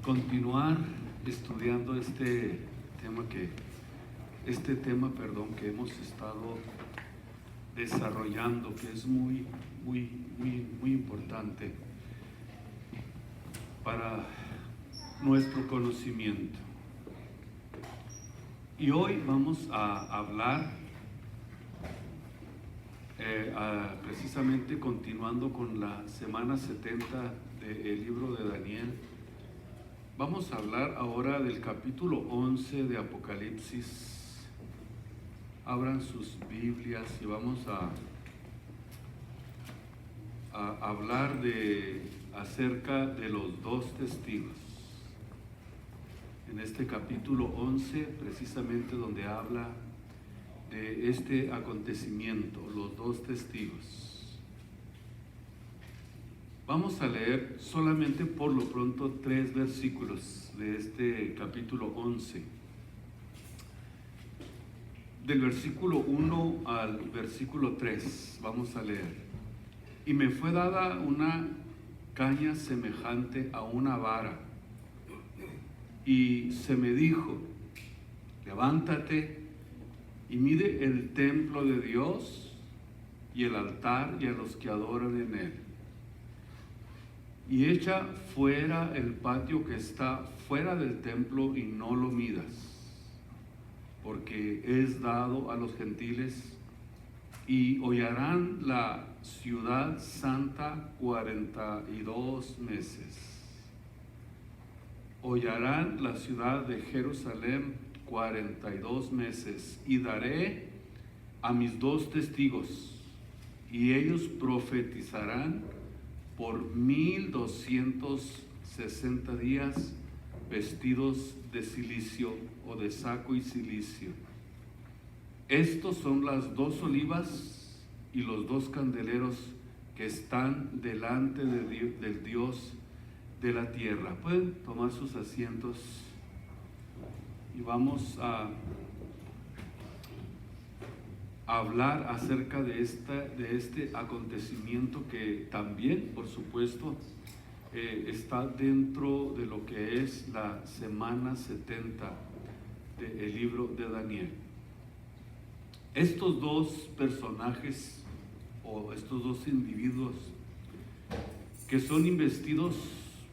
continuar estudiando este tema que hemos estado desarrollando, que es muy importante para nuestro conocimiento. Y hoy vamos a hablar precisamente continuando con la semana 70 del libro de Daniel. Vamos a hablar ahora del capítulo 11 de Apocalipsis. Abran sus Biblias y vamos a hablar acerca de los dos testigos. En este capítulo 11, precisamente donde habla de este acontecimiento, los dos testigos. Vamos a leer solamente por lo pronto 3 versículos de este capítulo 11. Del versículo 1 al versículo 3 vamos a leer. Y me fue dada una caña semejante a una vara, y se me dijo: levántate y mide el templo de Dios y el altar y a los que adoran en él. Y echa fuera el patio que está fuera del templo y no lo midas, porque es dado a los gentiles, y hollarán la ciudad santa 42 meses. Hollarán la ciudad de Jerusalén 42 meses, y daré a mis 2 testigos, y ellos profetizarán por 1260 días, vestidos de cilicio o de saco y cilicio. Estos son las 2 olivas y los 2 candeleros que están delante del Dios de la tierra. Pueden tomar sus asientos y vamos a hablar acerca de este acontecimiento que también, por supuesto, está dentro de lo que es la semana 70 del libro de Daniel. Estos 2 personajes o estos 2 individuos que son investidos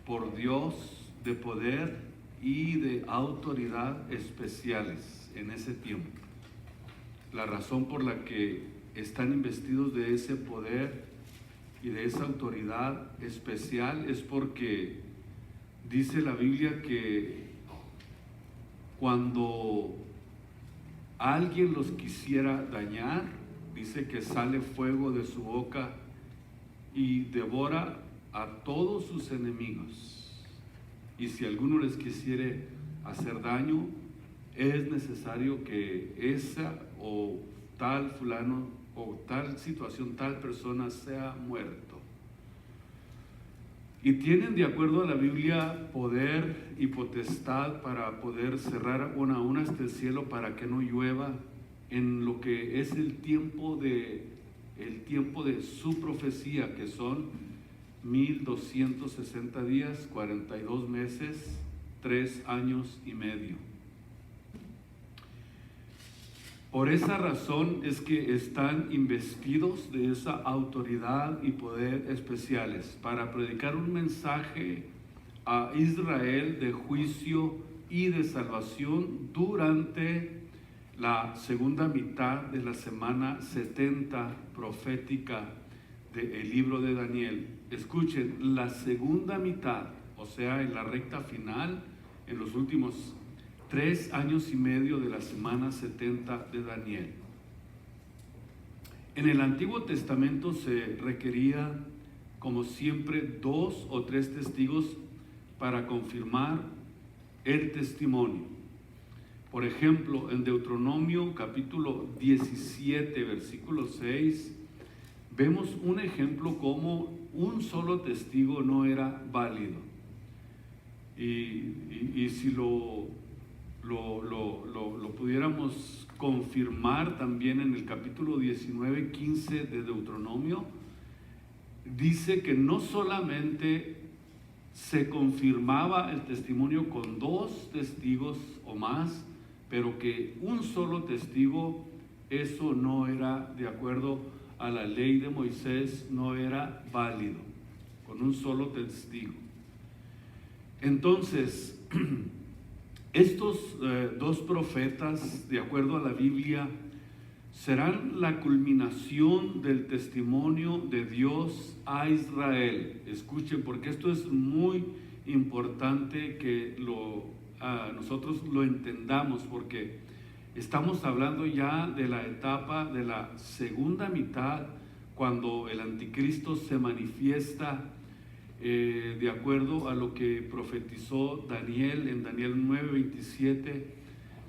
por Dios de poder y de autoridad especiales en ese tiempo. La razón por la que están investidos de ese poder y de esa autoridad especial es porque dice la Biblia que cuando alguien los quisiera dañar, dice que sale fuego de su boca y devora a todos sus enemigos. Y si alguno les quisiere hacer daño, es necesario que esa o tal fulano o tal situación, tal persona sea muerto. Y tienen, de acuerdo a la Biblia, poder y potestad para poder cerrar aún hasta el cielo para que no llueva en lo que es el tiempo de su profecía, que son 1260 días, 42 meses, 3 años y medio. Por esa razón es que están investidos de esa autoridad y poder especiales para predicar un mensaje a Israel de juicio y de salvación durante la segunda mitad de la semana 70 profética del libro de Daniel. Escuchen, la segunda mitad, o sea, en la recta final, en los últimos 3 años y medio de la semana 70 de Daniel. En el Antiguo Testamento se requería, como siempre, 2 o 3 testigos para confirmar el testimonio. Por ejemplo, en Deuteronomio capítulo 17, versículo 6, vemos un ejemplo como un solo testigo no era válido. Y si lo pudiéramos confirmar también en el capítulo 19, 15 de Deuteronomio, dice que no solamente se confirmaba el testimonio con 2 testigos o más, pero que un solo testigo, eso no era, de acuerdo a la ley de Moisés, no era válido, con un solo testigo. Entonces, estos 2 profetas, de acuerdo a la Biblia, serán la culminación del testimonio de Dios a Israel. Escuchen, porque esto es muy importante que nosotros lo entendamos, porque estamos hablando ya de la etapa de la segunda mitad, cuando el anticristo se manifiesta, de acuerdo a lo que profetizó Daniel en Daniel 9:27,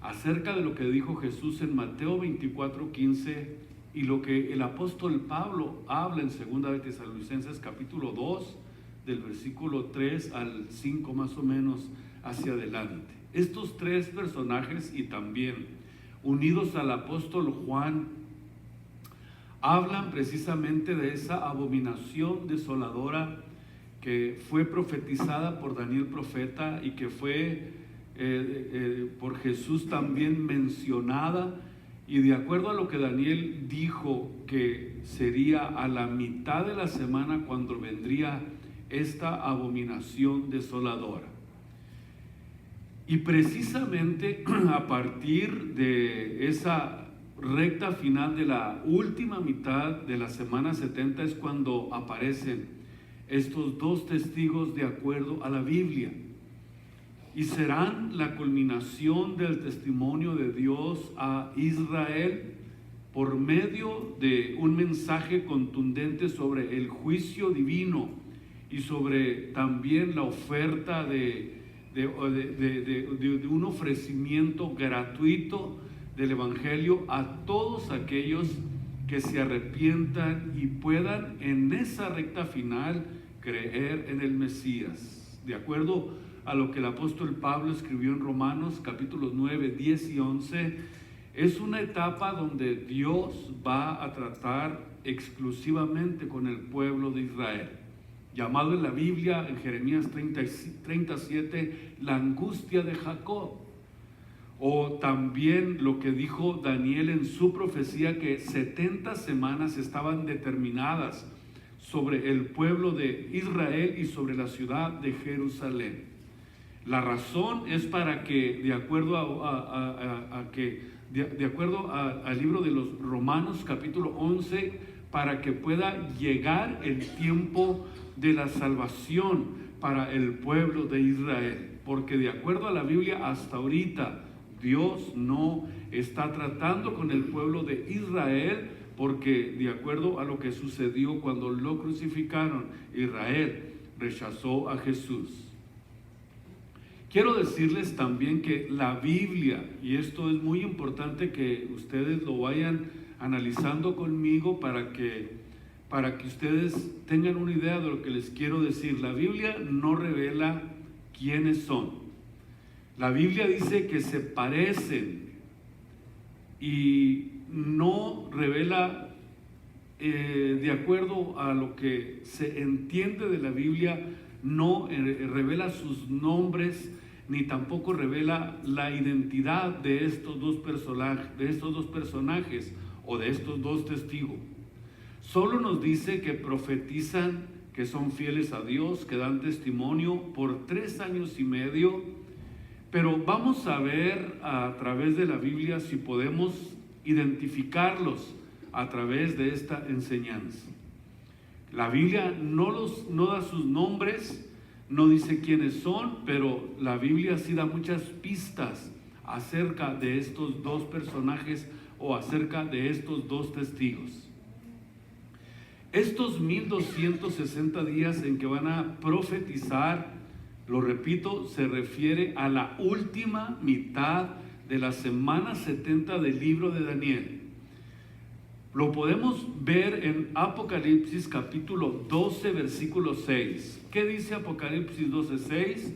acerca de lo que dijo Jesús en Mateo 24:15 y lo que el apóstol Pablo habla en 2 de Tesalonicenses capítulo 2, del versículo 3 al 5 más o menos hacia adelante. Estos 3 personajes, y también unidos al apóstol Juan, hablan precisamente de esa abominación desoladora que fue profetizada por Daniel profeta y que fue por Jesús también mencionada, y de acuerdo a lo que Daniel dijo que sería a la mitad de la semana cuando vendría esta abominación desoladora. Y precisamente a partir de esa recta final de la última mitad de la semana 70 es cuando aparecen estos 2 testigos de acuerdo a la Biblia, y serán la culminación del testimonio de Dios a Israel por medio de un mensaje contundente sobre el juicio divino y sobre también la oferta de un ofrecimiento gratuito del Evangelio a todos aquellos que se arrepientan y puedan en esa recta final creer en el Mesías. De acuerdo a lo que el apóstol Pablo escribió en Romanos capítulos 9, 10 y 11, es una etapa donde Dios va a tratar exclusivamente con el pueblo de Israel, llamado en la Biblia, en Jeremías 37, la angustia de Jacob. O también lo que dijo Daniel en su profecía, que 70 semanas estaban determinadas sobre el pueblo de Israel y sobre la ciudad de Jerusalén. La razón es para que, de acuerdo al libro de los Romanos capítulo 11, para que pueda llegar el tiempo de la salvación para el pueblo de Israel. Porque de acuerdo a la Biblia, hasta ahorita Dios no está tratando con el pueblo de Israel, porque de acuerdo a lo que sucedió cuando lo crucificaron, Israel rechazó a Jesús. Quiero decirles también que la Biblia, y esto es muy importante que ustedes lo vayan analizando conmigo para que ustedes tengan una idea de lo que les quiero decir. La Biblia no revela quiénes son. La Biblia dice que se parecen y no revela, de acuerdo a lo que se entiende de la Biblia, no revela sus nombres, ni tampoco revela la identidad de estos dos personajes o de estos 2 testigos. Solo nos dice que profetizan, que son fieles a Dios, que dan testimonio por 3 años y medio. Pero vamos a ver a través de la Biblia si podemos identificarlos a través de esta enseñanza. La Biblia no da sus nombres, no dice quiénes son, pero la Biblia sí da muchas pistas acerca de estos 2 personajes o acerca de estos 2 testigos. Estos 1260 días en que van a profetizar, lo repito, se refiere a la última mitad de la semana 70 del libro de Daniel. Lo podemos ver en Apocalipsis capítulo 12, versículo 6. ¿Qué dice Apocalipsis 12, 6?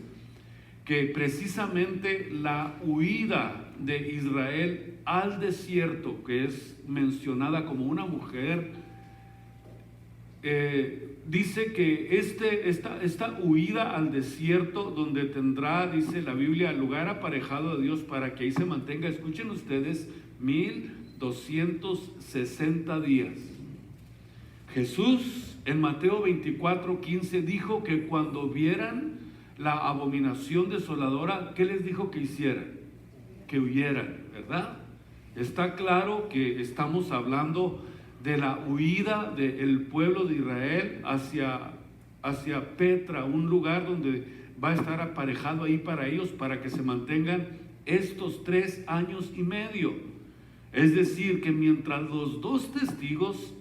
Que precisamente la huida de Israel al desierto, que es mencionada como una mujer, dice que esta huida al desierto, donde tendrá, dice la Biblia, lugar aparejado de Dios para que ahí se mantenga, escuchen ustedes, 1260 días. Jesús en Mateo 24:15 dijo que cuando vieran la abominación desoladora, ¿qué les dijo que hicieran? Que huyeran, ¿verdad? Está claro que estamos hablando de la huida del pueblo de Israel hacia Petra, un lugar donde va a estar aparejado ahí para ellos, para que se mantengan estos 3 años y medio. Es decir, que mientras los 2 testigos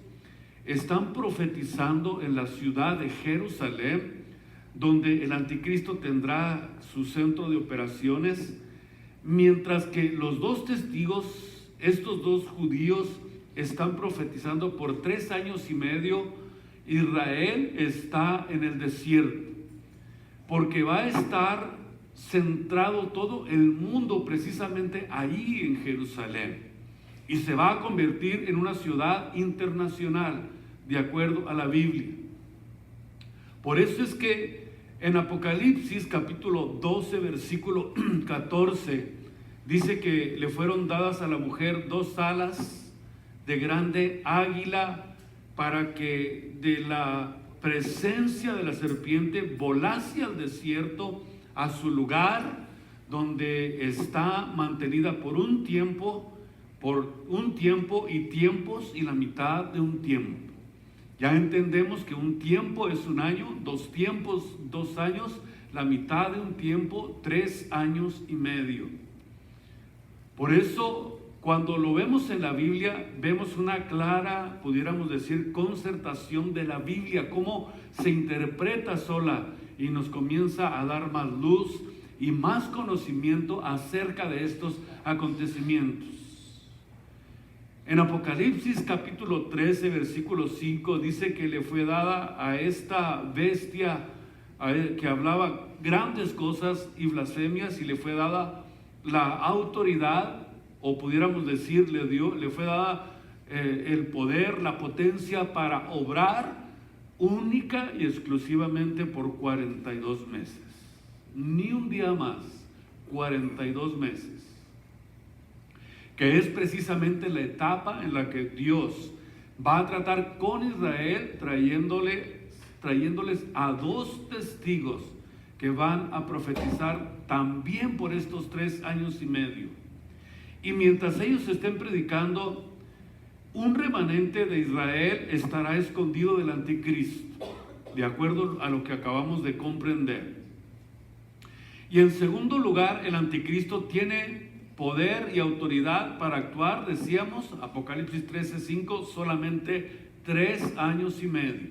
están profetizando en la ciudad de Jerusalén, donde el anticristo tendrá su centro de operaciones, mientras que los 2 testigos, estos 2 judíos, están profetizando por 3 años y medio, Israel está en el desierto, porque va a estar centrado todo el mundo precisamente ahí en Jerusalén, y se va a convertir en una ciudad internacional, de acuerdo a la Biblia. Por eso es que en Apocalipsis capítulo 12, versículo 14, dice que le fueron dadas a la mujer 2 alas de grande águila, para que de la presencia de la serpiente volase al desierto, a su lugar donde está mantenida por un tiempo y tiempos y la mitad de un tiempo. Ya entendemos que un tiempo es 1 año, 2 tiempos, 2 años, la mitad de un tiempo, 3 años y medio. Por eso, cuando lo vemos en la Biblia, vemos una clara, pudiéramos decir, concertación de la Biblia, cómo se interpreta sola, y nos comienza a dar más luz y más conocimiento acerca de estos acontecimientos. En Apocalipsis capítulo 13, versículo 5, dice que le fue dada a esta bestia que hablaba grandes cosas y blasfemias, y le fue dada la autoridad, o pudiéramos decir, le fue dada el poder, la potencia para obrar única y exclusivamente por 42 meses. Ni un día más, 42 meses. Que es precisamente la etapa en la que Dios va a tratar con Israel, trayéndoles a 2 testigos que van a profetizar también por estos 3 años y medio. Y mientras ellos estén predicando, un remanente de Israel estará escondido del anticristo, de acuerdo a lo que acabamos de comprender. Y en segundo lugar, el anticristo tiene poder y autoridad para actuar, decíamos, Apocalipsis 13:5, solamente 3 años y medio.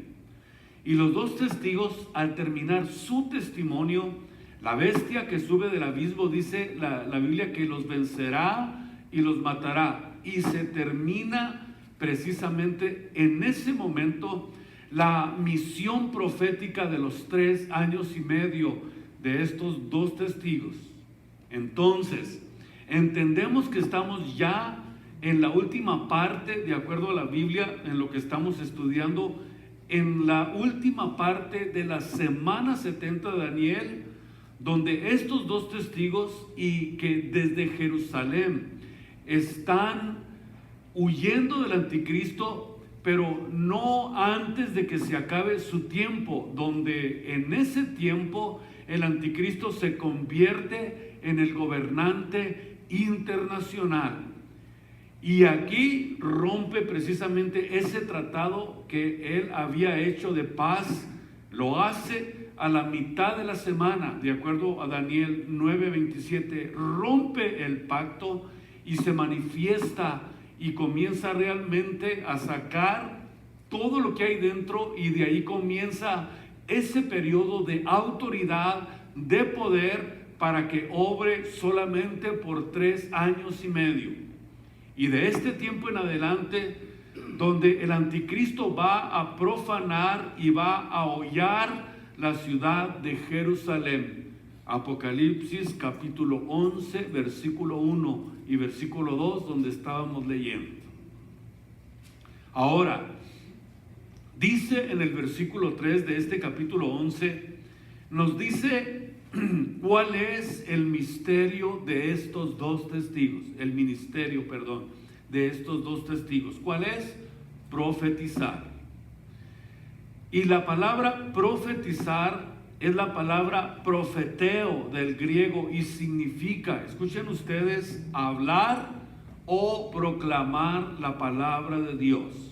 Y los 2 testigos, al terminar su testimonio, la bestia que sube del abismo, dice la Biblia, que los vencerá y los matará. Y se termina precisamente en ese momento la misión profética de los 3 años y medio de estos 2 testigos. Entonces, entendemos que estamos ya en la última parte, de acuerdo a la Biblia, en lo que estamos estudiando, en la última parte de la semana 70 de Daniel, donde estos 2 testigos, y que desde Jerusalén están huyendo del anticristo, pero no antes de que se acabe su tiempo, donde en ese tiempo el anticristo se convierte en el gobernante internacional. Y aquí rompe precisamente ese tratado que él había hecho de paz. Lo hace a la mitad de la semana, de acuerdo a Daniel 9:27. Rompe el pacto y se manifiesta y comienza realmente a sacar todo lo que hay dentro, y de ahí comienza ese periodo de autoridad, de poder, para que obre solamente por 3 años y medio. Y de este tiempo en adelante, donde el anticristo va a profanar y va a hollar la ciudad de Jerusalén. Apocalipsis capítulo 11, versículo 1 y versículo 2, donde estábamos leyendo. Ahora, dice en el versículo 3 de este capítulo 11, nos dice cuál es el misterio de estos dos testigos, el ministerio, perdón, de estos dos testigos. ¿Cuál es? Profetizar. Y la palabra profetizar es la palabra profeteo del griego y significa, escuchen ustedes, hablar o proclamar la palabra de Dios.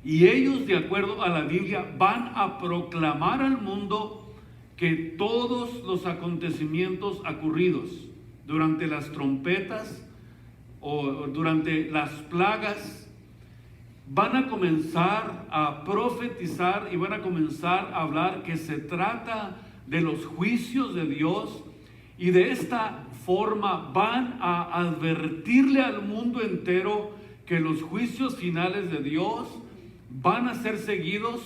Y ellos, de acuerdo a la Biblia, van a proclamar al mundo que todos los acontecimientos ocurridos durante las trompetas o durante las plagas van a comenzar a profetizar y van a comenzar a hablar que se trata de los juicios de Dios, y de esta forma van a advertirle al mundo entero que los juicios finales de Dios van a ser seguidos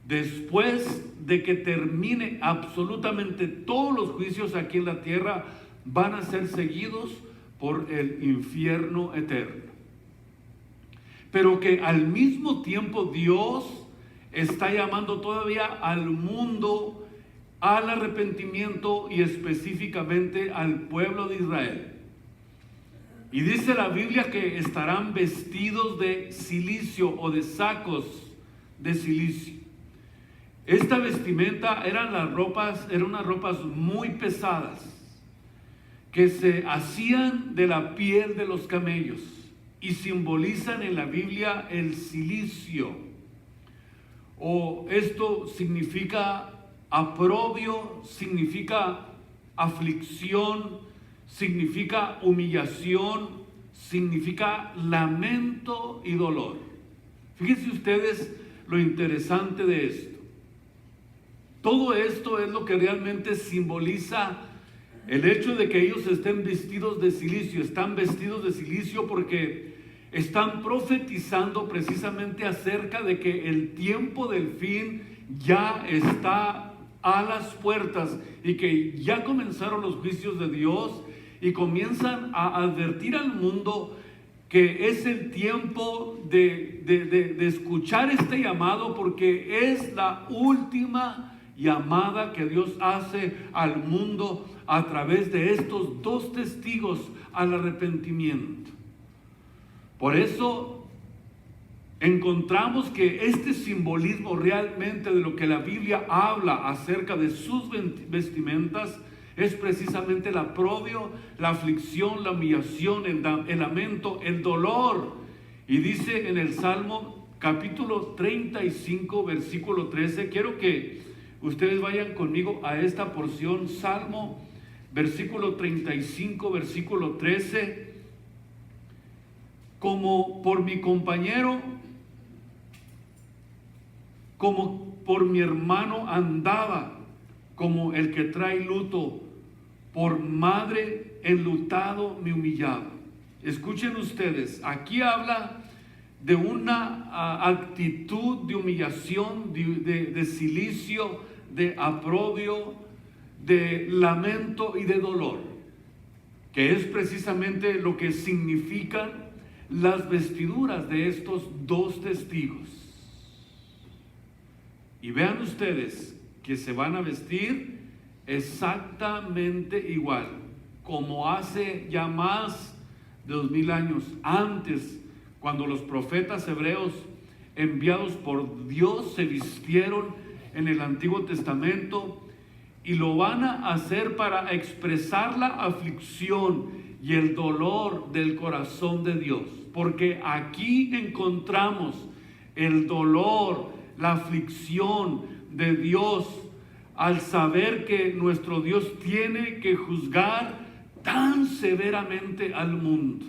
después de que termine absolutamente todos los juicios aquí en la tierra, van a ser seguidos por el infierno eterno. Pero que al mismo tiempo Dios está llamando todavía al mundo al arrepentimiento y específicamente al pueblo de Israel. Y dice la Biblia que estarán vestidos de cilicio o de sacos de cilicio. Esta vestimenta eran unas ropas muy pesadas que se hacían de la piel de los camellos y simbolizan en la Biblia el cilicio. O esto significa aprobio, significa aflicción, significa humillación, significa lamento y dolor. Fíjense ustedes lo interesante de esto. Todo esto es lo que realmente simboliza el hecho de que ellos estén vestidos de cilicio. Están vestidos de cilicio porque están profetizando precisamente acerca de que el tiempo del fin ya está a las puertas y que ya comenzaron los juicios de Dios, y comienzan a advertir al mundo que es el tiempo de escuchar este llamado, porque es la última llamada que Dios hace al mundo a través de estos dos testigos al arrepentimiento. Por eso encontramos que este simbolismo realmente de lo que la Biblia habla acerca de sus vestimentas es precisamente el aprobio, la aflicción, la humillación, el lamento, el dolor. Y dice en el Salmo capítulo 35, versículo 13, quiero que ustedes vayan conmigo a esta porción, Salmo versículo 35, versículo 13, como por mi compañero, como por mi hermano andaba, como el que trae luto, por madre enlutado me humillaba. Escuchen ustedes, aquí habla de una actitud de humillación, de cilicio, de aprobio, de lamento y de dolor, que es precisamente lo que significan las vestiduras de estos dos testigos. Y vean ustedes que se van a vestir exactamente igual como hace ya más de 2000 años antes, cuando los profetas hebreos enviados por Dios se vistieron en el Antiguo Testamento, y lo van a hacer para expresar la aflicción y el dolor del corazón de Dios, porque aquí encontramos el dolor, la aflicción de Dios al saber que nuestro Dios tiene que juzgar tan severamente al mundo.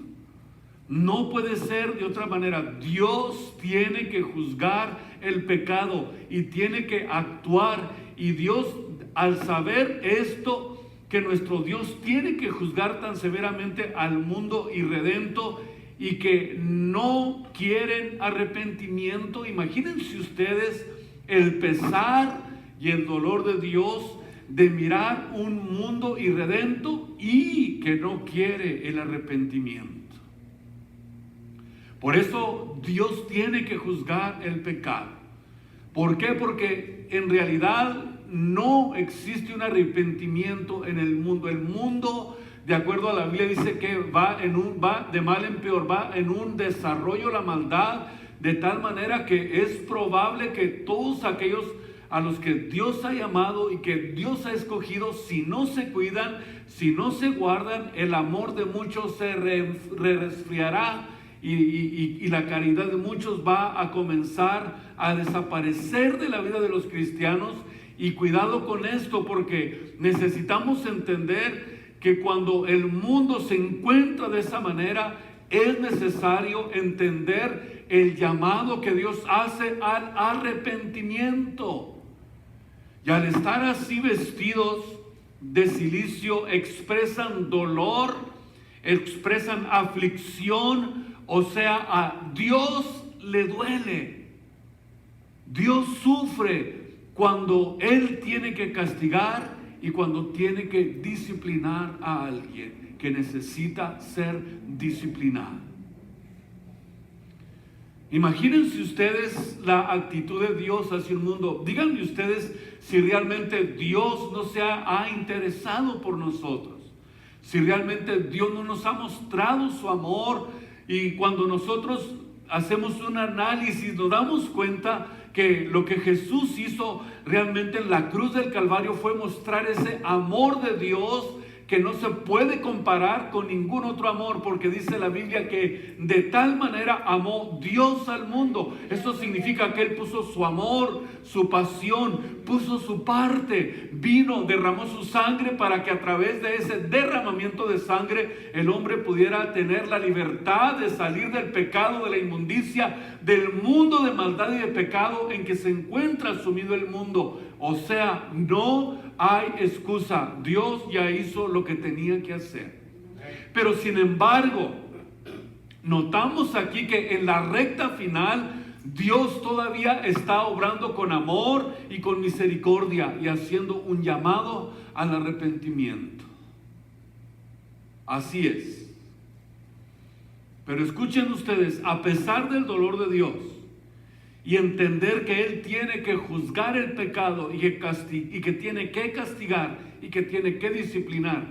No puede ser de otra manera. Dios tiene que juzgar el pecado y tiene que actuar, y Dios, al saber esto, que nuestro Dios tiene que juzgar tan severamente al mundo irredento y que no quieren arrepentimiento, imagínense ustedes el pesar y el dolor de Dios de mirar un mundo irredento y que no quiere el arrepentimiento. Por eso Dios tiene que juzgar el pecado. ¿Por qué? Porque en realidad no existe un arrepentimiento en el mundo. El mundo, de acuerdo a la Biblia, dice que va de mal en peor, va en un desarrollo la maldad, de tal manera que es probable que todos aquellos a los que Dios ha llamado y que Dios ha escogido, si no se cuidan, si no se guardan, el amor de muchos se resfriará y la caridad de muchos va a comenzar a desaparecer de la vida de los cristianos. Y cuidado con esto, porque necesitamos entender que cuando el mundo se encuentra de esa manera, es necesario entender el llamado que Dios hace al arrepentimiento. Y al estar así vestidos de cilicio, expresan dolor, expresan aflicción, o sea, a Dios le duele. Dios sufre cuando Él tiene que castigar y cuando tiene que disciplinar a alguien que necesita ser disciplinado. Imagínense ustedes la actitud de Dios hacia el mundo. Díganme ustedes si realmente Dios no se ha interesado por nosotros, si realmente Dios no nos ha mostrado su amor. Y cuando nosotros hacemos un análisis, nos damos cuenta que lo que Jesús hizo realmente en la cruz del Calvario fue mostrar ese amor de Dios que no se puede comparar con ningún otro amor, porque dice la Biblia que de tal manera amó Dios al mundo. Eso significa que Él puso su amor, su pasión, puso su parte, vino, derramó su sangre para que a través de ese derramamiento de sangre el hombre pudiera tener la libertad de salir del pecado, de la inmundicia, del mundo de maldad y de pecado en que se encuentra sumido el mundo. O sea, no hay excusa. Dios ya hizo lo que tenía que hacer. Pero sin embargo, notamos aquí que en la recta final Dios todavía está obrando con amor y con misericordia y haciendo un llamado al arrepentimiento. Así es. Pero escuchen ustedes, a pesar del dolor de Dios y entender que Él tiene que juzgar el pecado y que tiene que castigar y que tiene que disciplinar,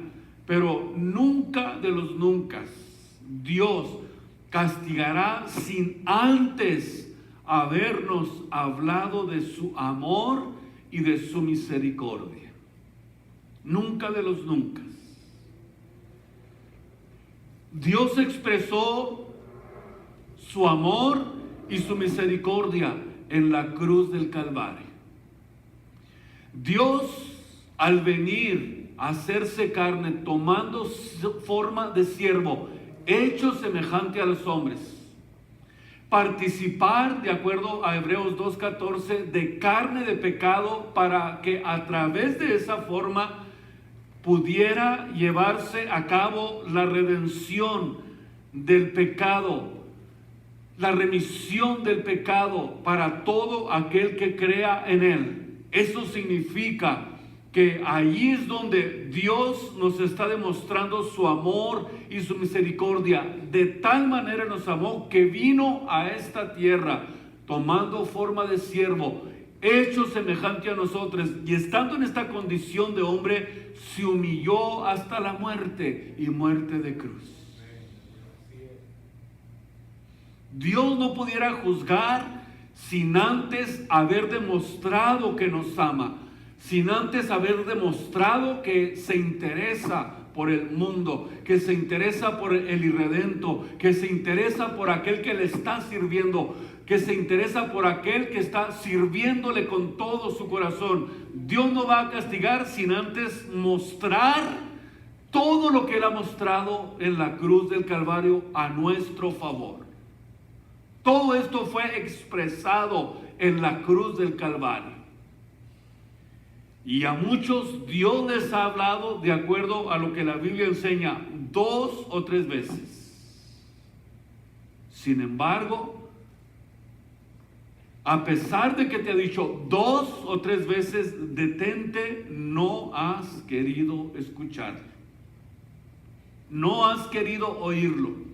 pero nunca de los nunca Dios castigará sin antes habernos hablado de su amor y de su misericordia. Nunca de los nunca. Dios expresó su amor y su misericordia en la cruz del Calvario. Dios, al venir a hacerse carne, tomando forma de siervo, hecho semejante a los hombres, participar, de acuerdo a Hebreos 2:14, de carne de pecado, para que a través de esa forma pudiera llevarse a cabo la redención del pecado, la remisión del pecado para todo aquel que crea en Él. Eso significa que ahí es donde Dios nos está demostrando su amor y su misericordia. De tal manera nos amó que vino a esta tierra tomando forma de siervo, hecho semejante a nosotros, y estando en esta condición de hombre, se humilló hasta la muerte y muerte de cruz. Dios no pudiera juzgar sin antes haber demostrado que nos ama, sin antes haber demostrado que se interesa por el mundo, que se interesa por el irredento, que se interesa por aquel que le está sirviendo, que se interesa por aquel que está sirviéndole con todo su corazón. Dios no va a castigar sin antes mostrar todo lo que Él ha mostrado en la cruz del Calvario a nuestro favor. Todo esto fue expresado en la cruz del Calvario. Y a muchos Dios les ha hablado de acuerdo a lo que la Biblia enseña 2 o 3 veces. Sin embargo, a pesar de que te ha dicho 2 o 3 veces, detente, no has querido escuchar. No has querido oírlo.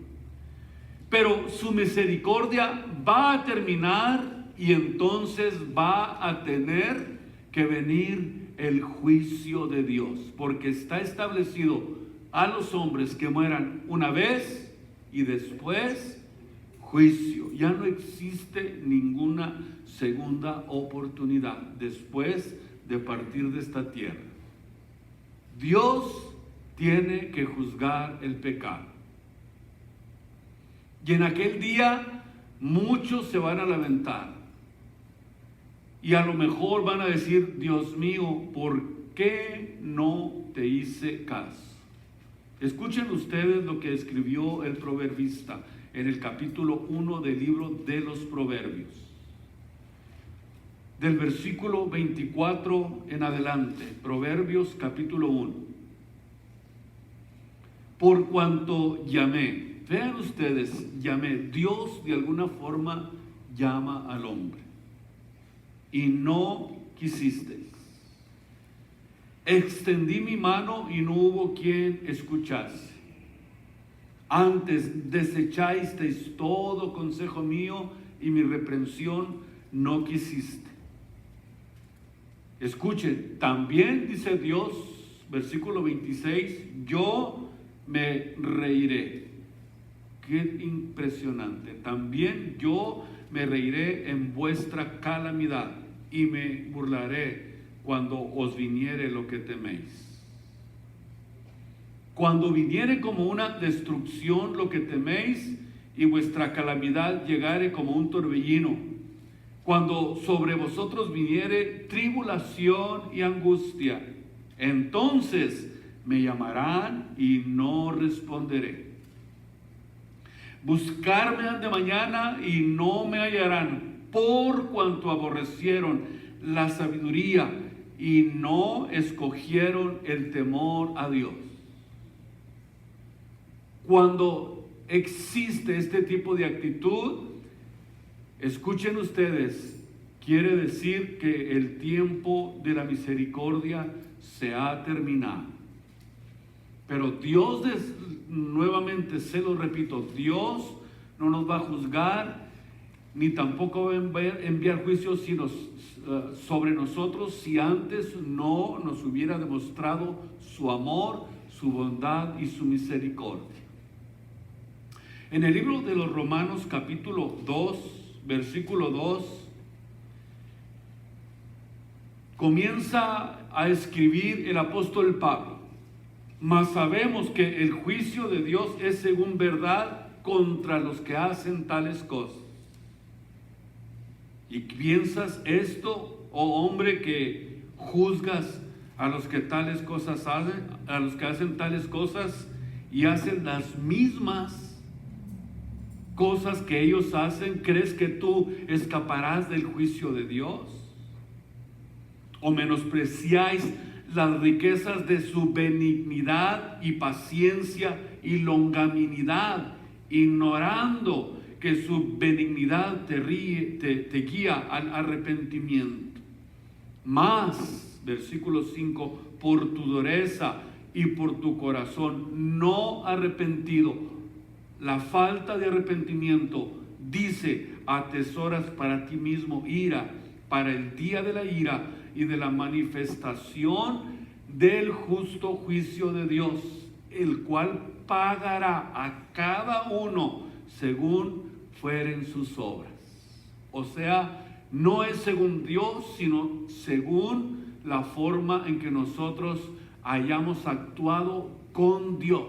Pero su misericordia va a terminar y entonces va a tener que venir el juicio de Dios, porque está establecido a los hombres que mueran una vez y después juicio. Ya no existe ninguna segunda oportunidad después de partir de esta tierra. Dios tiene que juzgar el pecado. Y en aquel día muchos se van a lamentar. Y a lo mejor van a decir: Dios mío, ¿por qué no te hice caso? Escuchen ustedes lo que escribió el proverbista en el capítulo 1 del libro de los Proverbios. Del versículo 24 en adelante, Proverbios capítulo 1. Por cuanto llamé, vean ustedes, llamé, Dios de alguna forma llama al hombre, y no quisisteis. Extendí mi mano y no hubo quien escuchase. Antes desechasteis todo consejo mío y mi reprensión no quisiste. Escuchen, también dice Dios, versículo 26, yo me reiré. Qué impresionante. También yo me reiré en vuestra calamidad y me burlaré cuando os viniere lo que teméis. Cuando viniere como una destrucción lo que teméis y vuestra calamidad llegare como un torbellino, cuando sobre vosotros viniere tribulación y angustia, entonces me llamarán y no responderé. Buscarme han de mañana y no me hallarán, por cuanto aborrecieron la sabiduría y no escogieron el temor a Dios. Cuando existe este tipo de actitud, escuchen ustedes, quiere decir que el tiempo de la misericordia se ha terminado. Pero Dios, nuevamente se lo repito, Dios no nos va a juzgar, ni tampoco va a enviar juicios sobre nosotros si antes no nos hubiera demostrado su amor, su bondad y su misericordia. En el libro de los Romanos capítulo 2, versículo 2, comienza a escribir el apóstol Pablo: mas sabemos que el juicio de Dios es según verdad contra los que hacen tales cosas. ¿Y piensas esto, oh hombre, que juzgas a los que tales cosas hacen, a los que hacen tales cosas y hacen las mismas cosas que ellos hacen? ¿Crees que tú escaparás del juicio de Dios? ¿O menospreciáis las riquezas de su benignidad y paciencia y longanimidad, ignorando que su benignidad te guía al arrepentimiento? Mas, versículo 5, por tu dureza y por tu corazón no arrepentido, la falta de arrepentimiento, dice, atesoras para ti mismo ira, para el día de la ira y de la manifestación del justo juicio de Dios, el cual pagará a cada uno según fueren sus obras. O sea, no es según Dios, sino según la forma en que nosotros hayamos actuado con Dios.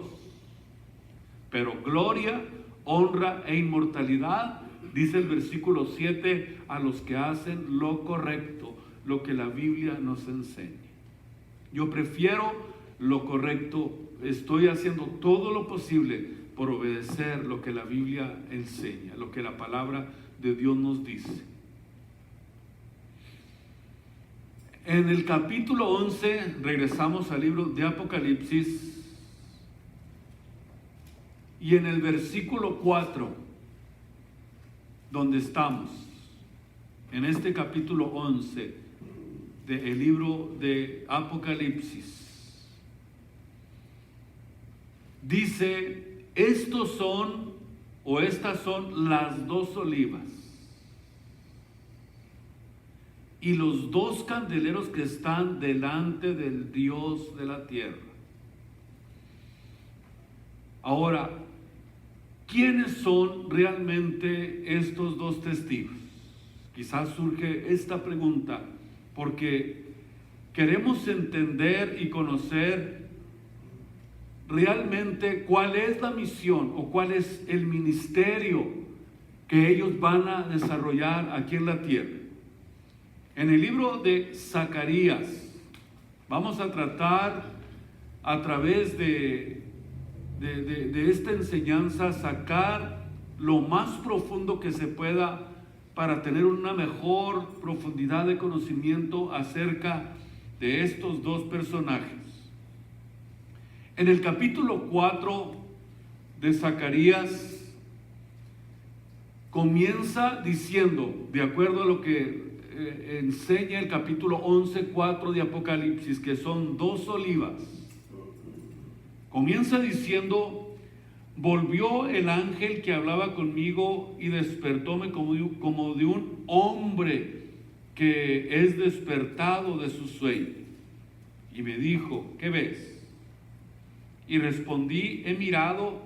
Pero gloria, honra e inmortalidad, dice el versículo 7, a los que hacen lo correcto, lo que la Biblia nos enseña. Yo prefiero lo correcto, estoy haciendo todo lo posible por obedecer lo que la Biblia enseña, lo que la palabra de Dios nos dice. En el capítulo 11, regresamos al libro de Apocalipsis, y en el versículo 4, donde estamos, en este capítulo 11 del libro de Apocalipsis, dice: estos son o estas son las 2 olivas y los 2 candeleros que están delante del Dios de la tierra. Ahora, ¿quiénes son realmente estos 2 testigos? Quizás surge esta pregunta porque queremos entender y conocer realmente cuál es la misión o cuál es el ministerio que ellos van a desarrollar aquí en la tierra. En el libro de Zacarías vamos a tratar a través de esta enseñanza sacar lo más profundo que se pueda para tener una mejor profundidad de conocimiento acerca de estos 2 personajes. En el capítulo 4 de Zacarías comienza diciendo, de acuerdo a lo que enseña el capítulo 11:4 de Apocalipsis, que son 2 olivas, comienza diciendo: volvió el ángel que hablaba conmigo y despertóme como de un hombre que es despertado de su sueño. Y me dijo: ¿qué ves? Y respondí: he mirado,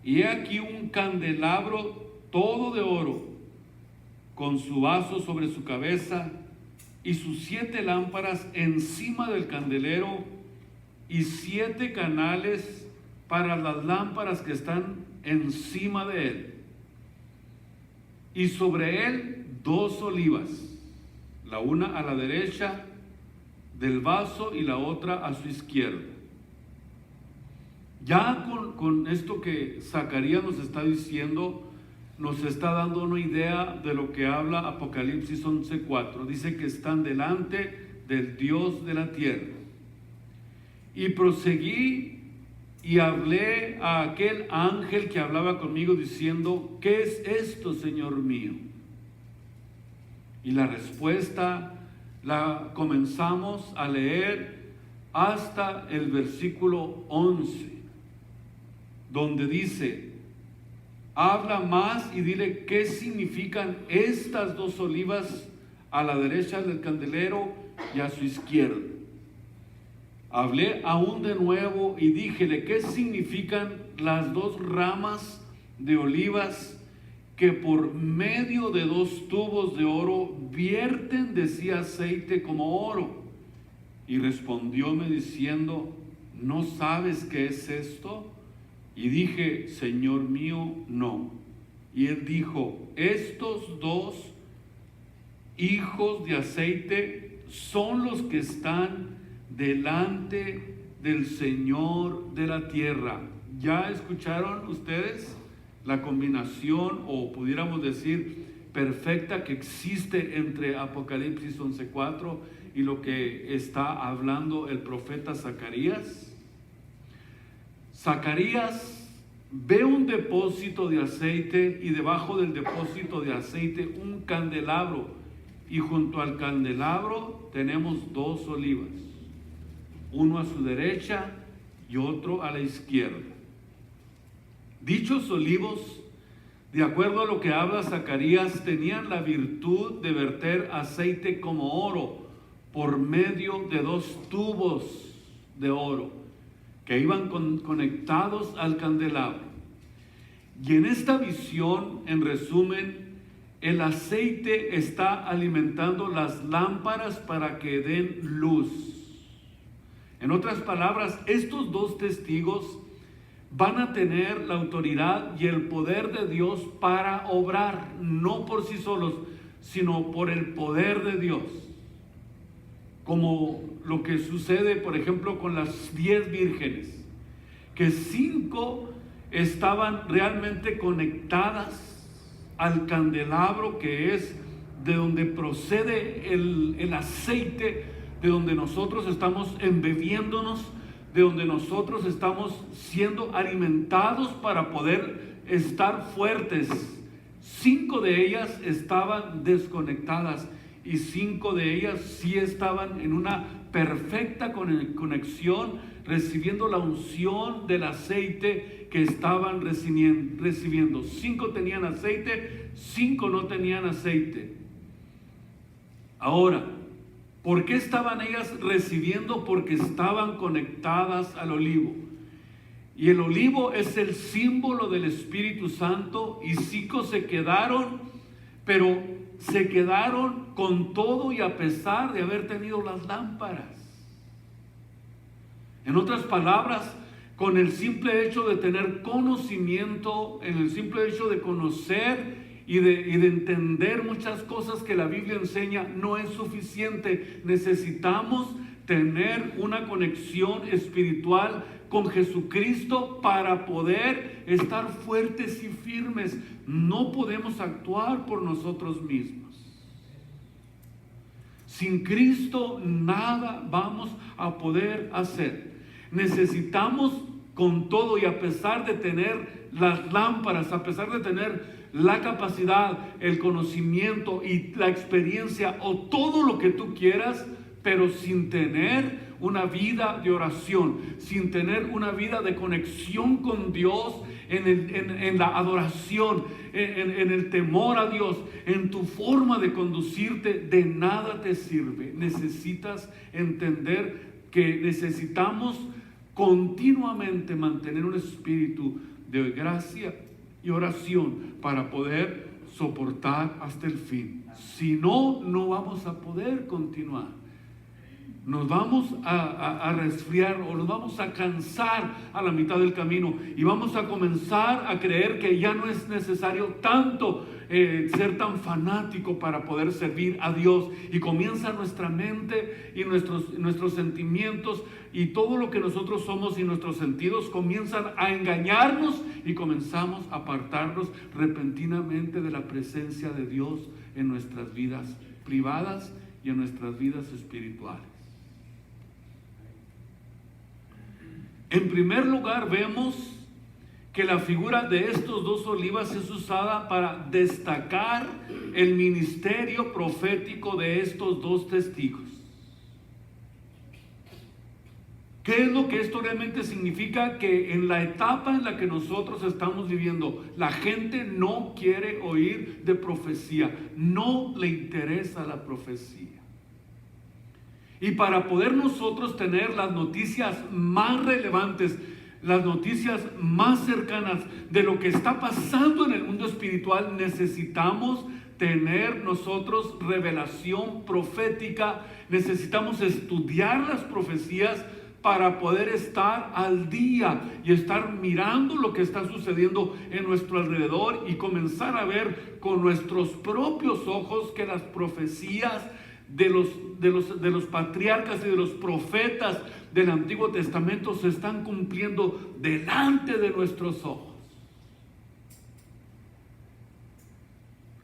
y he aquí un candelabro todo de oro, con su vaso sobre su cabeza, y sus 7 lámparas encima del candelero, y 7 canales para las lámparas que están encima de él. Y sobre él 2 olivas, la una a la derecha del vaso y la otra a su izquierda. Ya con esto que Zacarías nos está diciendo, nos está dando una idea de lo que habla Apocalipsis 11:4. Dice que están delante del Dios de la tierra. Y proseguí y hablé a aquel ángel que hablaba conmigo diciendo: ¿qué es esto, Señor mío? Y la respuesta la comenzamos a leer hasta el versículo 11, donde dice: habla más y dile qué significan estas 2 olivas a la derecha del candelero y a su izquierda. Hablé aún de nuevo y díjele: ¿qué significan las 2 ramas de olivas que por medio de 2 tubos de oro vierten de sí aceite como oro? Y respondióme diciendo: ¿no sabes qué es esto? Y dije: Señor mío, no. Y él dijo: estos 2 hijos de aceite son los que están delante del Señor de la tierra. ¿Ya escucharon ustedes la combinación, o pudiéramos decir perfecta, que existe entre Apocalipsis 11:4 y lo que está hablando el profeta Zacarías? Zacarías ve un depósito de aceite y debajo del depósito de aceite un candelabro, y junto al candelabro tenemos 2 olivas, uno a su derecha y otro a la izquierda. Dichos olivos, de acuerdo a lo que habla Zacarías, tenían la virtud de verter aceite como oro por medio de 2 tubos de oro que iban conectados al candelabro. Y en esta visión, en resumen, el aceite está alimentando las lámparas para que den luz. En otras palabras, estos 2 testigos van a tener la autoridad y el poder de Dios para obrar, no por sí solos, sino por el poder de Dios. Como lo que sucede, por ejemplo, con las 10 vírgenes, que 5 estaban realmente conectadas al candelabro, que es de donde procede el aceite, de donde nosotros estamos embebiéndonos, de donde nosotros estamos siendo alimentados para poder estar fuertes. 5 de ellas estaban desconectadas y 5 de ellas sí estaban en una perfecta conexión recibiendo la unción del aceite que estaban recibiendo. 5 tenían aceite, 5 no tenían aceite. Ahora, ¿por qué estaban ellas recibiendo? Porque estaban conectadas al olivo. Y el olivo es el símbolo del Espíritu Santo. Y 5 se quedaron, pero se quedaron con todo y a pesar de haber tenido las lámparas. En otras palabras, con el simple hecho de tener conocimiento, en el simple hecho de conocer y de entender muchas cosas que la Biblia enseña, no es suficiente. Necesitamos tener una conexión espiritual con Jesucristo para poder estar fuertes y firmes. No podemos actuar por nosotros mismos. Sin Cristo nada vamos a poder hacer. Necesitamos, con todo y a pesar de tener las lámparas, a pesar de tener la capacidad, el conocimiento y la experiencia o todo lo que tú quieras, pero sin tener una vida de oración, sin tener una vida de conexión con Dios, en la adoración, en el temor a Dios, en tu forma de conducirte, de nada te sirve. Necesitas entender que necesitamos continuamente mantener un espíritu de gracia y oración para poder soportar hasta el fin. Si no, no vamos a poder continuar. Nos vamos a resfriar o nos vamos a cansar a la mitad del camino y vamos a comenzar a creer que ya no es necesario tanto ser tan fanático para poder servir a Dios, y comienza nuestra mente y nuestros sentimientos y todo lo que nosotros somos y nuestros sentidos comienzan a engañarnos y comenzamos a apartarnos repentinamente de la presencia de Dios en nuestras vidas privadas y en nuestras vidas espirituales. En primer lugar, vemos que la figura de estos 2 olivas es usada para destacar el ministerio profético de estos 2 testigos. ¿Qué es lo que esto realmente significa? Que en la etapa en la que nosotros estamos viviendo, la gente no quiere oír de profecía, no le interesa la profecía. Y para poder nosotros tener las noticias más relevantes, las noticias más cercanas de lo que está pasando en el mundo espiritual, necesitamos tener nosotros revelación profética, necesitamos estudiar las profecías para poder estar al día y estar mirando lo que está sucediendo en nuestro alrededor y comenzar a ver con nuestros propios ojos que las profecías de los patriarcas y de los profetas del Antiguo Testamento se están cumpliendo delante de nuestros ojos.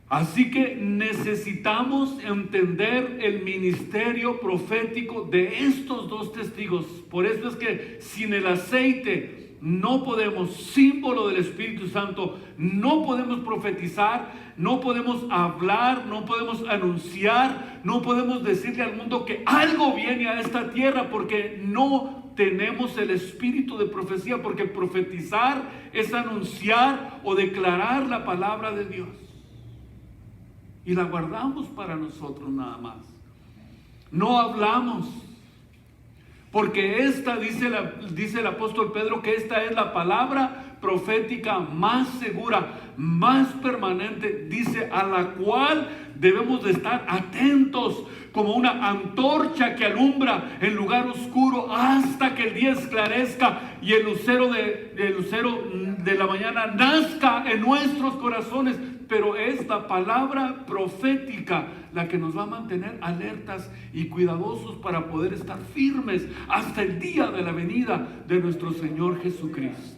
Así que necesitamos entender el ministerio profético de estos 2 testigos. Por eso es que sin el aceite no podemos, símbolo del Espíritu Santo, no podemos profetizar, no podemos hablar, no podemos anunciar, no podemos decirle al mundo que algo viene a esta tierra, porque no tenemos el espíritu de profecía, porque profetizar es anunciar o declarar la palabra de Dios. Y la guardamos para nosotros nada más. No hablamos. Porque esta, dice el apóstol Pedro, que esta es la palabra profética más segura, más permanente, dice, a la cual debemos de estar atentos como una antorcha que alumbra en lugar oscuro hasta que el día esclarezca y el lucero de la mañana nazca en nuestros corazones. Pero es la palabra profética la que nos va a mantener alertas y cuidadosos para poder estar firmes hasta el día de la venida de nuestro Señor Jesucristo.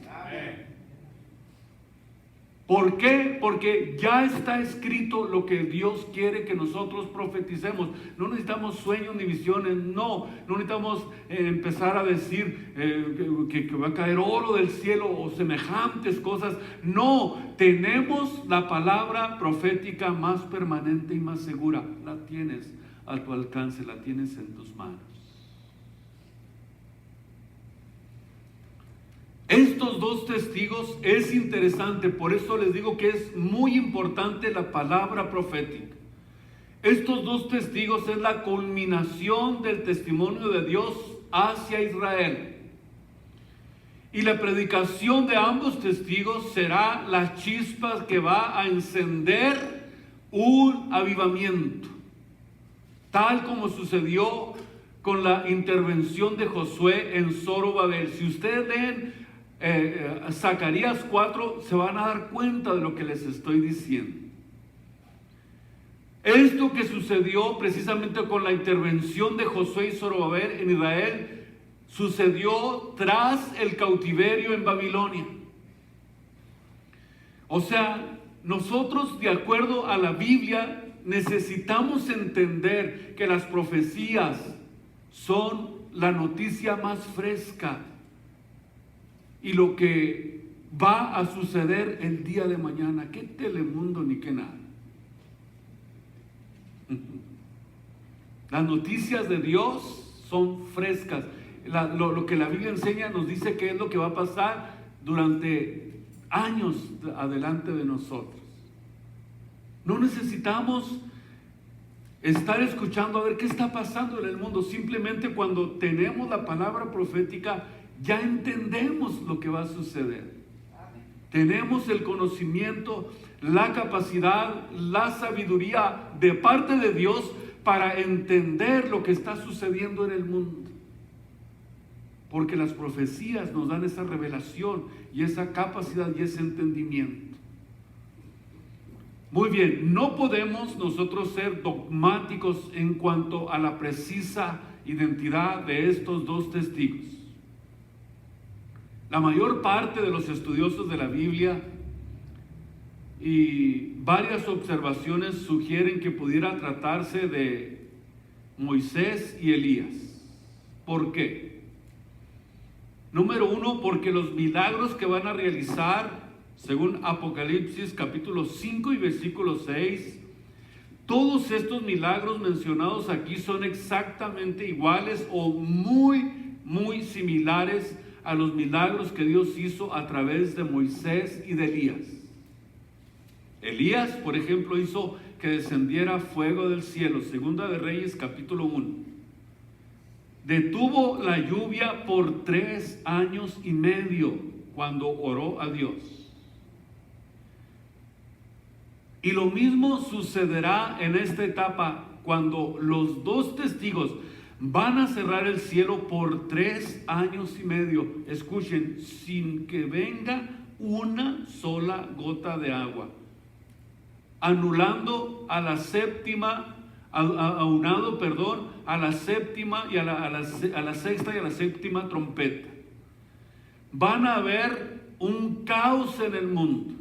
¿Por qué? Porque ya está escrito lo que Dios quiere que nosotros profeticemos. No necesitamos sueños ni visiones, no necesitamos empezar a decir que va a caer oro del cielo o semejantes cosas. No, tenemos la palabra profética más permanente y más segura. La tienes a tu alcance, la tienes en tus manos. estos dos testigos es interesante, por eso les digo que es muy importante la palabra profética. Estos dos testigos es la culminación del testimonio de Dios hacia Israel. Y la predicación de ambos testigos será la chispa que va a encender un avivamiento, tal como sucedió con la intervención de Josué en Zorobabel. Si ustedes leen Zacarías 4, se van a dar cuenta de lo que les estoy diciendo. Esto que sucedió precisamente con la intervención de Josué y Zorobabel en Israel, sucedió tras el cautiverio en Babilonia. O sea, nosotros, de acuerdo a la Biblia, necesitamos entender que las profecías son la noticia más fresca y lo que va a suceder el día de mañana. ¿Qué Telemundo ni qué nada? Las noticias de Dios son frescas. Lo que la Biblia enseña nos dice que es lo que va a pasar durante años adelante de nosotros. No necesitamos estar escuchando a ver qué está pasando en el mundo. Simplemente cuando tenemos la palabra profética ya entendemos lo que va a suceder. Tenemos el conocimiento, la capacidad, la sabiduría de parte de Dios para entender lo que está sucediendo en el mundo. Porque las profecías nos dan esa revelación y esa capacidad y ese entendimiento. Muy bien, no podemos nosotros ser dogmáticos en cuanto a la precisa identidad de estos dos testigos. La mayor parte de los estudiosos de la Biblia y varias observaciones sugieren que pudiera tratarse de Moisés y Elías. ¿Por qué? Número uno, porque los milagros que van a realizar, según Apocalipsis capítulo 5 y versículo 6, todos estos milagros mencionados aquí son exactamente iguales o muy similares a los milagros que Dios hizo a través de Moisés y de Elías. Elías, por ejemplo, hizo que descendiera fuego del cielo, Segunda de Reyes capítulo 1. Detuvo la lluvia por 3 años y medio cuando oró a Dios. Y lo mismo sucederá en esta etapa cuando los dos testigos van a cerrar el cielo por 3 años y medio. Escuchen, sin que venga una sola gota de agua, anulando a la séptima, aunado, a la séptima y a la sexta y a la séptima trompeta. Van a haber un caos en el mundo.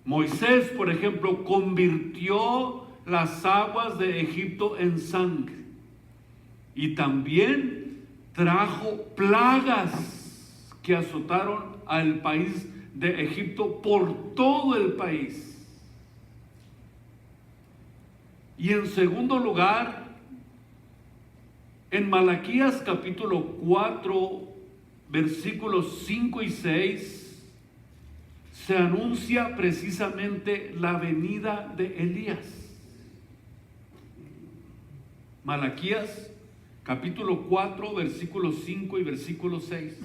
Moisés, por ejemplo, convirtió las aguas de Egipto en sangre y también trajo plagas que azotaron al país de Egipto por todo el país. Y en segundo lugar, en Malaquías capítulo 4, versículos 5 y 6, se anuncia precisamente la venida de Elías. Malaquías capítulo 4, versículos 5 y versículo 6.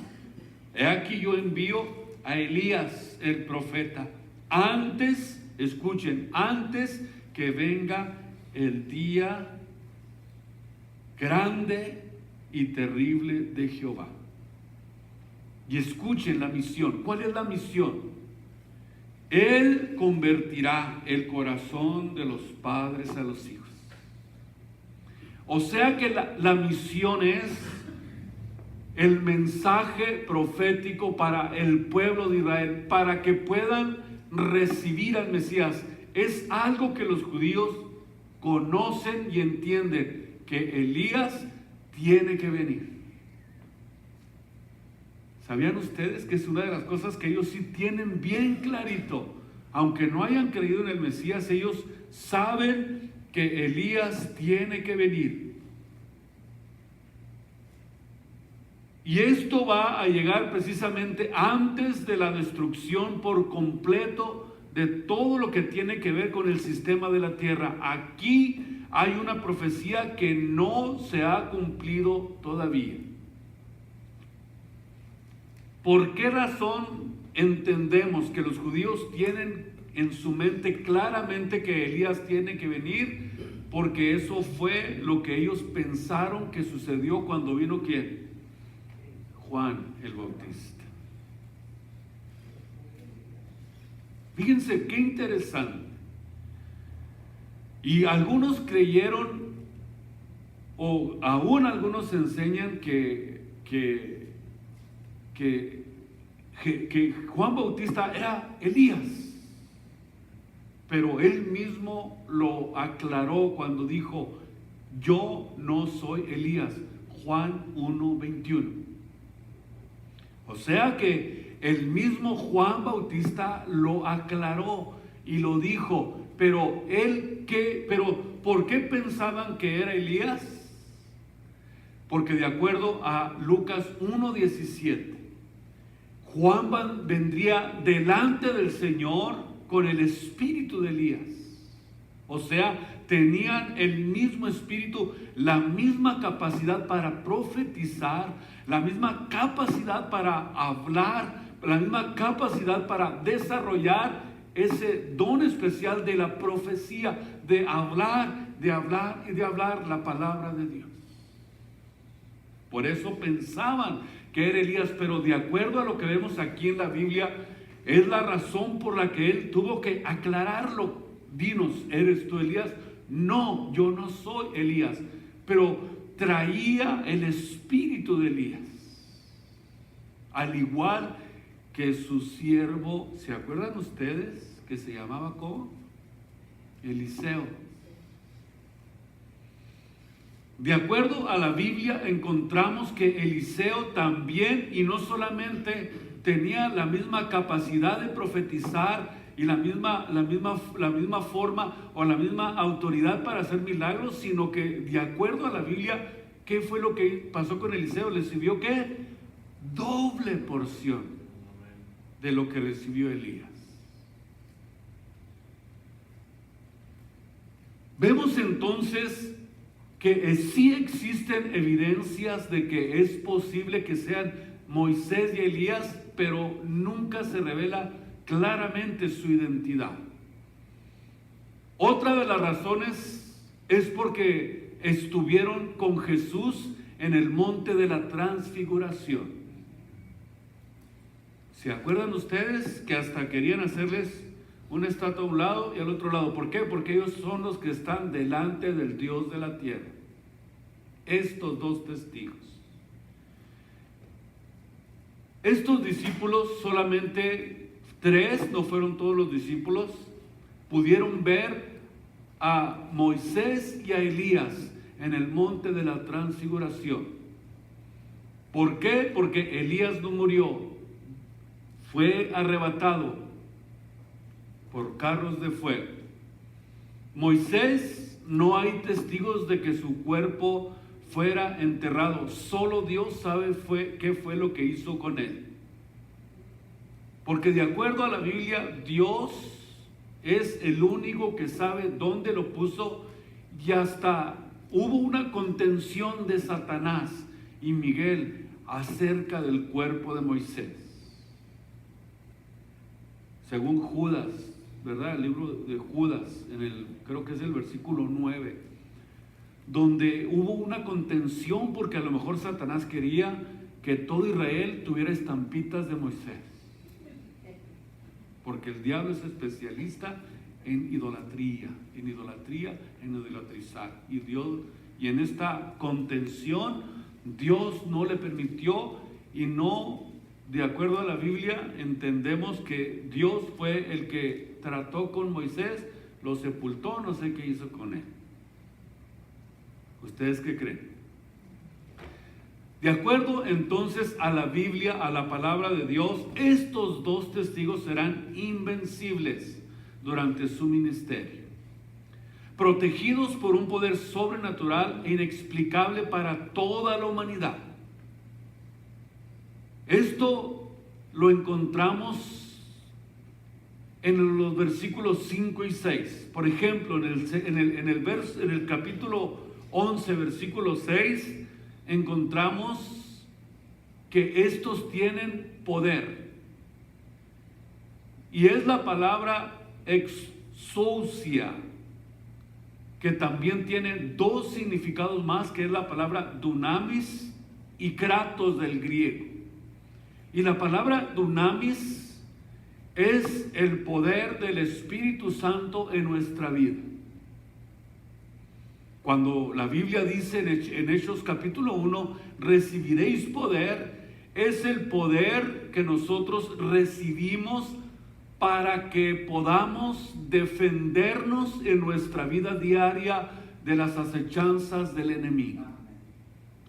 He aquí yo envío a Elías el profeta, antes, escuchen, antes que venga el día grande y terrible de Jehová. Y escuchen la misión. ¿Cuál es la misión? Él convertirá el corazón de los padres a los hijos. O sea que la misión es el mensaje profético para el pueblo de Israel, para que puedan recibir al Mesías. Es algo que los judíos conocen y entienden, que Elías tiene que venir. ¿Sabían ustedes que es una de las cosas que ellos sí tienen bien clarito? Aunque no hayan creído en el Mesías, ellos saben que Elías tiene que venir. Y esto va a llegar precisamente antes de la destrucción por completo de todo lo que tiene que ver con el sistema de la tierra. Aquí hay una profecía que no se ha cumplido todavía. ¿Por qué razón entendemos que los judíos tienen en su mente claramente que Elías tiene que venir? Porque eso fue lo que ellos pensaron que sucedió cuando vino ¿quién? Juan el Bautista. Fíjense qué interesante. Y algunos creyeron, o aún algunos enseñan que Juan Bautista era Elías, pero él mismo lo aclaró cuando dijo: yo no soy Elías. Juan 1:21. O sea que el mismo Juan Bautista lo aclaró y lo dijo. Pero ¿por qué pensaban que era Elías? Porque de acuerdo a Lucas 1:17, Juan vendría delante del Señor con el espíritu de Elías. O sea, tenían el mismo espíritu, la misma capacidad para profetizar, la misma capacidad para hablar, la misma capacidad para desarrollar ese don especial de la profecía, de hablar y de hablar la palabra de Dios. Por eso pensaban que era Elías, pero de acuerdo a lo que vemos aquí en la Biblia, es la razón por la que él tuvo que aclararlo. Dinos, ¿eres tú Elías? No, yo no soy Elías, pero traía el espíritu de Elías, al igual que su siervo. ¿Se acuerdan ustedes que se llamaba cómo? Eliseo. De acuerdo a la Biblia encontramos que Eliseo también, y no solamente tenía la misma capacidad de profetizar y la misma forma o la misma autoridad para hacer milagros, sino que de acuerdo a la Biblia, ¿qué fue lo que pasó con Eliseo? Recibió ¿qué? Doble porción de lo que recibió Elías. Vemos entonces que sí existen evidencias de que es posible que sean Moisés y Elías, pero nunca se revela claramente su identidad. Otra de las razones es porque estuvieron con Jesús en el monte de la transfiguración. ¿Se acuerdan ustedes que hasta querían hacerles una estatua a un lado y al otro lado? ¿Por qué? Porque ellos son los que están delante del Dios de la tierra. Estos dos testigos. Estos discípulos, solamente 3, no fueron todos los discípulos, pudieron ver a Moisés y a Elías en el monte de la transfiguración. ¿Por qué? Porque Elías no murió, fue arrebatado por carros de fuego. Moisés, no hay testigos de que su cuerpo fuera enterrado. Solo Dios sabe qué fue lo que hizo con él. Porque de acuerdo a la Biblia, Dios es el único que sabe dónde lo puso, y hasta hubo una contención de Satanás y Miguel acerca del cuerpo de Moisés. Según Judas, ¿verdad? El libro de Judas, creo que es el versículo 9, donde hubo una contención porque a lo mejor Satanás quería que todo Israel tuviera estampitas de Moisés, porque el diablo es especialista en idolatría, en idolatrizar, y en esta contención Dios no le permitió. Y no, de acuerdo a la Biblia, entendemos que Dios fue el que trató con Moisés, lo sepultó, no sé qué hizo con él. ¿Ustedes qué creen? De acuerdo entonces a la Biblia, a la palabra de Dios, estos dos testigos serán invencibles durante su ministerio, protegidos por un poder sobrenatural e inexplicable para toda la humanidad. Esto lo encontramos en los versículos 5 y 6. Por ejemplo, en el capítulo 11, versículo 6, encontramos que estos tienen poder. Y es la palabra exousia, que también tiene dos significados más, que es la palabra dunamis y kratos del griego. Y la palabra dunamis es el poder del Espíritu Santo en nuestra vida. Cuando la Biblia dice en Hechos capítulo 1, recibiréis poder, es el poder que nosotros recibimos para que podamos defendernos en nuestra vida diaria de las acechanzas del enemigo.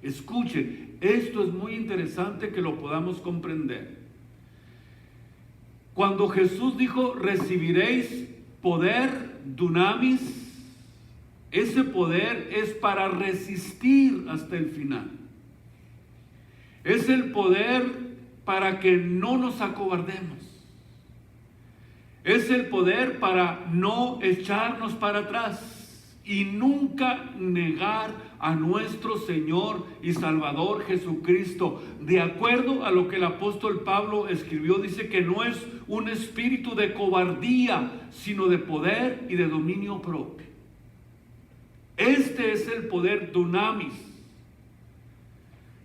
Escuchen, esto es muy interesante que lo podamos comprender. Cuando Jesús dijo, recibiréis poder, dunamis, ese poder es para resistir hasta el final. Es el poder para que no nos acobardemos. Es el poder para no echarnos para atrás y nunca negar a nuestro Señor y Salvador Jesucristo. De acuerdo a lo que el apóstol Pablo escribió, dice que no es un espíritu de cobardía, sino de poder y de dominio propio. Este es el poder dunamis.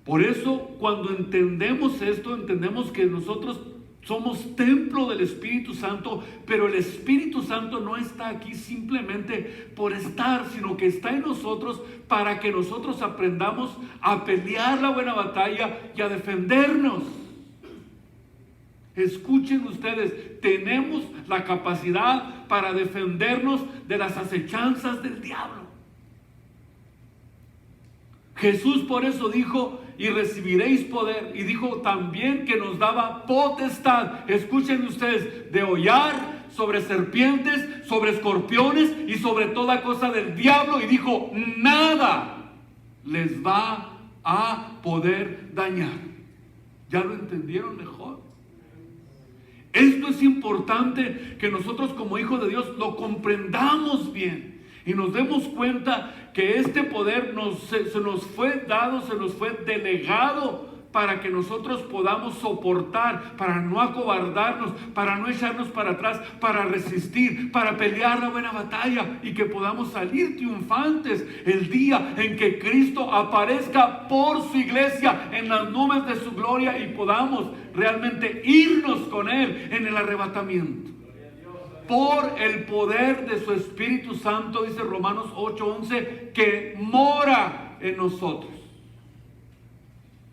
Por eso, cuando entendemos esto, entendemos que nosotros somos templo del Espíritu Santo, pero el Espíritu Santo no está aquí simplemente por estar, sino que está en nosotros para que nosotros aprendamos a pelear la buena batalla y a defendernos. Escuchen ustedes, tenemos la capacidad para defendernos de las acechanzas del diablo. Jesús por eso dijo, y recibiréis poder, y dijo también que nos daba potestad, escuchen ustedes, de hollar sobre serpientes, sobre escorpiones y sobre toda cosa del diablo, y dijo, nada les va a poder dañar. ¿Ya lo entendieron mejor? Esto es importante que nosotros como hijos de Dios lo comprendamos bien y nos demos cuenta que este poder se nos fue dado, se nos fue delegado para que nosotros podamos soportar, para no acobardarnos, para no echarnos para atrás, para resistir, para pelear la buena batalla y que podamos salir triunfantes el día en que Cristo aparezca por su iglesia en las nubes de su gloria y podamos realmente irnos con Él en el arrebatamiento. Por el poder de su Espíritu Santo, dice Romanos 8:11, que mora en nosotros.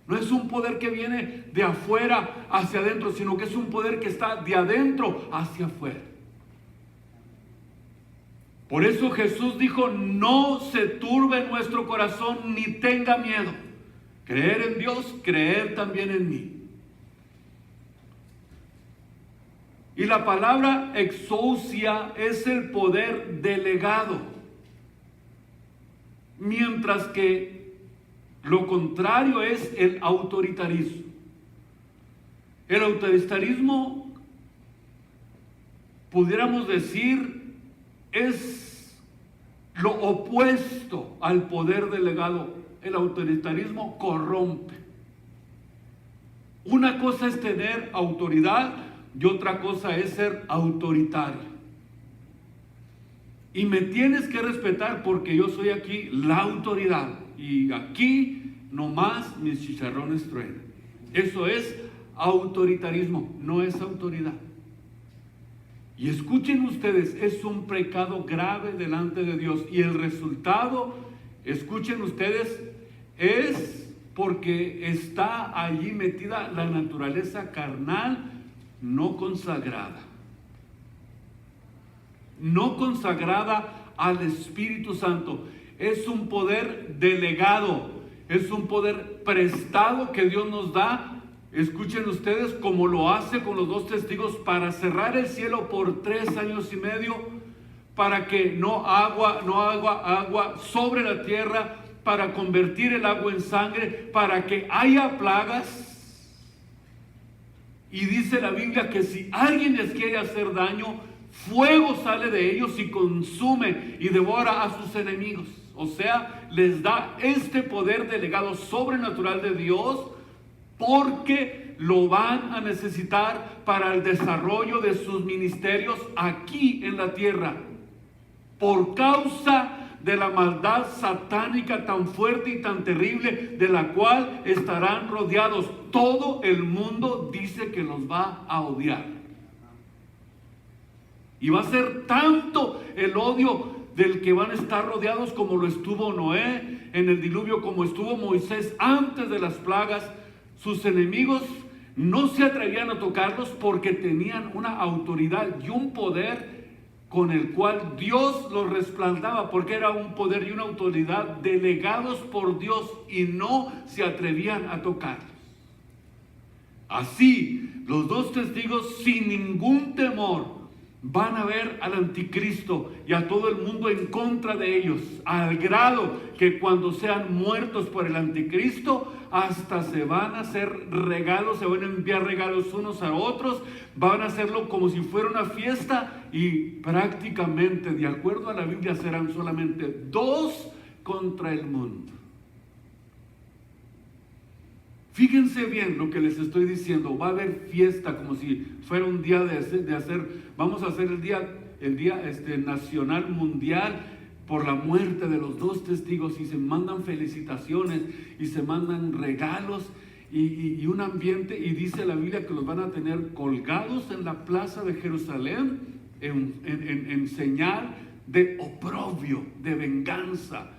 No es un poder que viene de afuera hacia adentro, sino que es un poder que está de adentro hacia afuera. Por eso Jesús dijo, no se turbe nuestro corazón ni tenga miedo. Creer en Dios, creer también en mí. Y la palabra exousia es el poder delegado. Mientras que lo contrario es el autoritarismo. El autoritarismo, pudiéramos decir, es lo opuesto al poder delegado. El autoritarismo corrompe. Una cosa es tener autoridad y otra cosa es ser autoritario. Y me tienes que respetar porque yo soy aquí la autoridad. Y aquí nomás mis chicharrones truenan. Eso es autoritarismo, no es autoridad. Y escuchen ustedes, es un pecado grave delante de Dios. Y el resultado, escuchen ustedes, es porque está allí metida la naturaleza carnal no consagrada. No consagrada al Espíritu Santo. Es un poder delegado, es un poder prestado que Dios nos da. Escuchen ustedes como lo hace con los dos testigos para cerrar el cielo por 3 años y medio, para que no haga agua sobre la tierra, para convertir el agua en sangre, para que haya plagas. Y dice la Biblia que si alguien les quiere hacer daño, fuego sale de ellos y consume y devora a sus enemigos. O sea, les da este poder delegado sobrenatural de Dios, porque lo van a necesitar para el desarrollo de sus ministerios aquí en la tierra. Por causa de la maldad satánica tan fuerte y tan terrible, de la cual estarán rodeados. Todo el mundo dice que los va a odiar. Y va a ser tanto el odio del que van a estar rodeados como lo estuvo Noé en el diluvio, como estuvo Moisés antes de las plagas. Sus enemigos no se atrevían a tocarlos porque tenían una autoridad y un poder con el cual Dios los respaldaba, porque era un poder y una autoridad delegados por Dios, y no se atrevían a tocarlos. Así, los dos testigos sin ningún temor van a ver al anticristo y a todo el mundo en contra de ellos, al grado que cuando sean muertos por el anticristo, hasta se van a hacer regalos, se van a enviar regalos unos a otros, van a hacerlo como si fuera una fiesta, y prácticamente, de acuerdo a la Biblia, serán solamente 2 contra el mundo. Fíjense bien lo que les estoy diciendo. Va a haber fiesta como si fuera un día de hacer, vamos a hacer el día nacional mundial por la muerte de los 2 testigos, y se mandan felicitaciones y se mandan regalos y un ambiente, y dice la Biblia que los van a tener colgados en la plaza de Jerusalén en señal de oprobio, de venganza.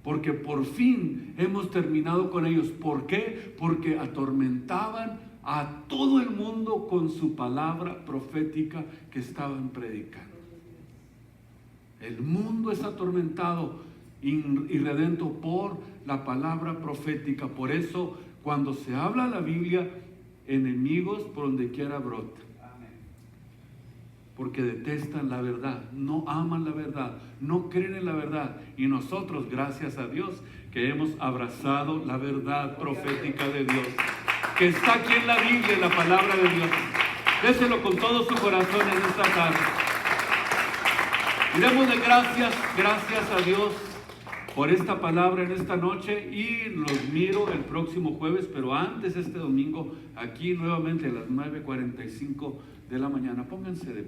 Porque por fin hemos terminado con ellos. ¿Por qué? Porque atormentaban a todo el mundo con su palabra profética que estaban predicando. El mundo es atormentado y redento por la palabra profética. Por eso, cuando se habla la Biblia, enemigos por donde quiera brotan. Porque detestan la verdad, no aman la verdad, no creen en la verdad. Y nosotros, gracias a Dios, que hemos abrazado la verdad profética de Dios, que está aquí en la Biblia, en la palabra de Dios. Déselo con todo su corazón en esta tarde. Y démosle gracias a Dios por esta palabra en esta noche, y los miro el próximo jueves, pero antes este domingo, aquí nuevamente a las 9:45 de la mañana. Pónganse de pie.